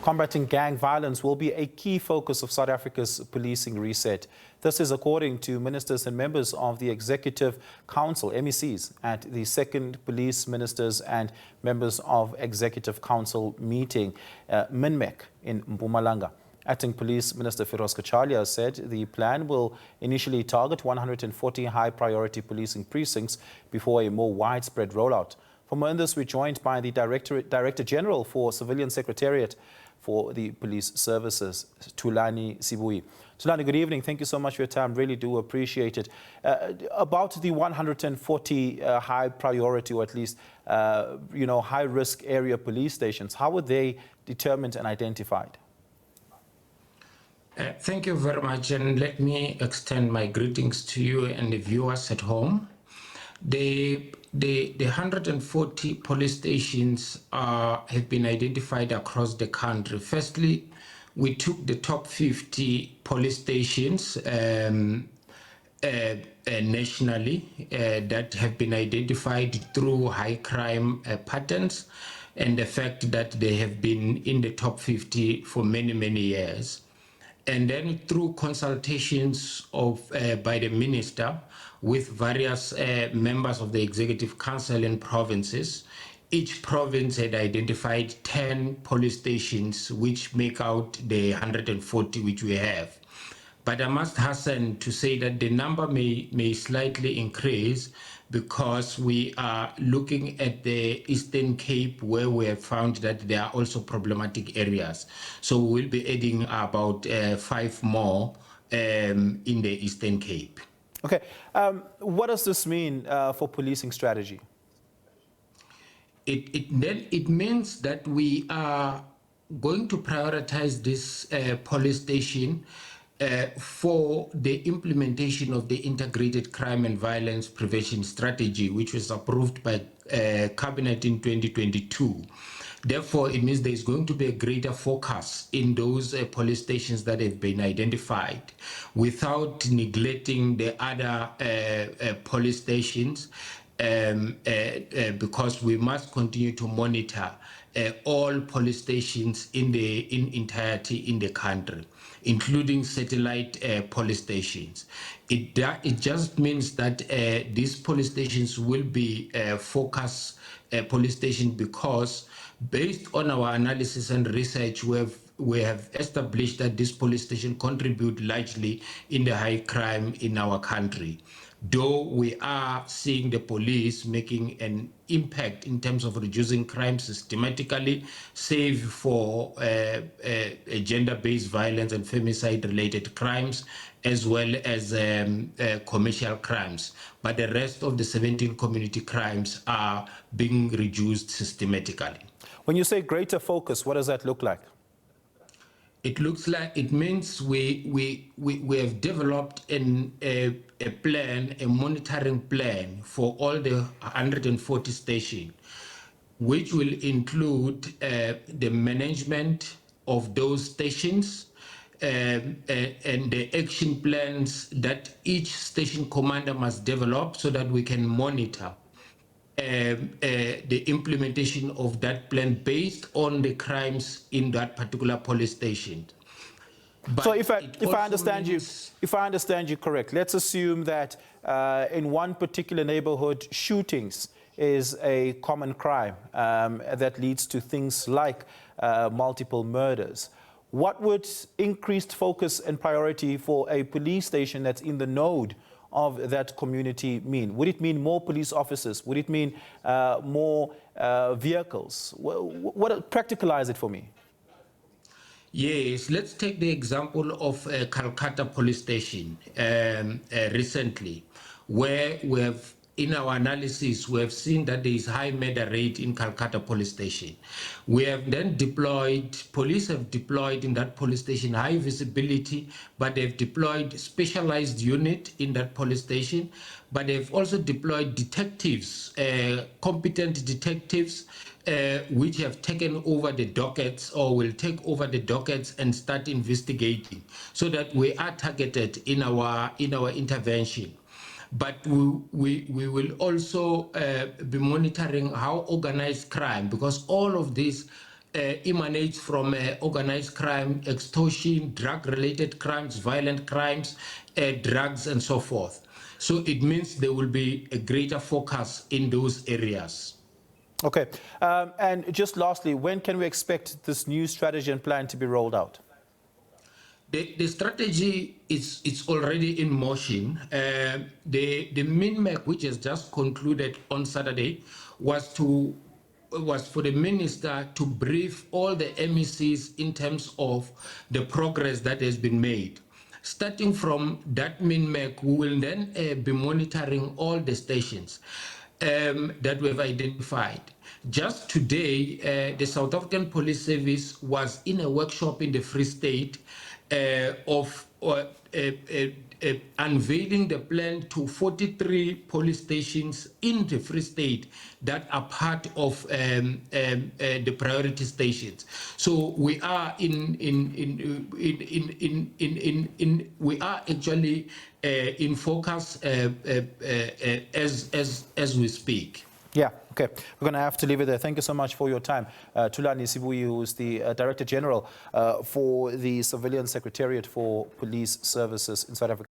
Combating gang violence will be a key focus of South Africa's policing reset. This is according to ministers and members of the Executive Council, MECs, at the second Police Ministers and Members of Executive Council meeting, MINMEC, in Mpumalanga. Acting Police Minister Firoz Cachalia said the plan will initially target 140 high-priority policing precincts before a more widespread rollout. For more on this, we're joined by the Director General for Civilian Secretariat for the Police Services, Thulani Sibuyi. Thulani, good evening. Thank you so much for your time. Really do appreciate it. About the 140 high priority, or at least high risk area police stations, how were they determined and identified? Thank you very much, and let me extend my greetings to you and the viewers at home. The 140 police stations have been identified across the country. Firstly, we took the top 50 police stations nationally that have been identified through high crime patterns and the fact that they have been in the top 50 for many, many years. And then through consultations by the minister with various members of the Executive Council in provinces, each province had identified 10 police stations which make out the 140 which we have. But I must hasten to say that the number may slightly increase because we are looking at the Eastern Cape, where we have found that there are also problematic areas. So we will be adding about 5 more in the Eastern Cape. Okay. What does this mean for policing strategy? It means that we are going to prioritize this police station for the implementation of the Integrated Crime and Violence Prevention Strategy, which was approved by Cabinet in 2022. Therefore, it means there is going to be a greater focus in those police stations that have been identified without neglecting the other police stations, because we must continue to monitor all police stations in entirety in the country, including satellite police stations. It just means that these police stations will be focus police stations because, based on our analysis and research, we have established that this police station contribute largely in the high crime in our country. Though we are seeing the police making an impact in terms of reducing crime systematically, save for gender-based violence and femicide-related crimes, as well as commercial crimes. But the rest of the 17 community crimes are being reduced systematically. When you say greater focus, what does that look like? It looks like it means we have developed a plan, a monitoring plan for all the 140 stations, which will include the management of those stations and the action plans that each station commander must develop so that we can monitor the implementation of that plan based on the crimes in that particular police station. But so if I understand you correct, let's assume that in one particular neighborhood, shootings is a common crime that leads to things like multiple murders. What would increased focus and priority for a police station that's in the node of that community mean? Would it mean more police officers? Would it mean more vehicles? Practicalize it for me. Yes, let's take the example of Calcutta police station recently, where we have, in our analysis, we have seen that there is high murder rate in Calcutta police station. We have then deployed, police have deployed in that police station high visibility, but they've deployed specialized unit in that police station, but they've also deployed detectives, competent detectives, which have taken over the dockets or will take over the dockets and start investigating, so that we are targeted in our intervention. But we will also be monitoring how organized crime, because all of these emanates from organized crime, extortion, drug-related crimes, violent crimes, drugs, and so forth. So it means there will be a greater focus in those areas. Okay. And just lastly, when can we expect this new strategy and plan to be rolled out? The strategy it's already in motion. The MINMEC, which has just concluded on Saturday, was for the minister to brief all the MECs in terms of the progress that has been made. Starting from that MINMEC, we will then be monitoring all the stations that we have identified. Just today, the South African Police Service was in a workshop in the Free State unveiling the plan to 43 police stations in the Free State that are part of the priority stations. So we are we are actually in focus as we speak. Yeah, okay. We're going to have to leave it there. Thank you so much for your time. Thulani Sibuyi, who is the Director General for the Civilian Secretariat for Police Services in South Africa.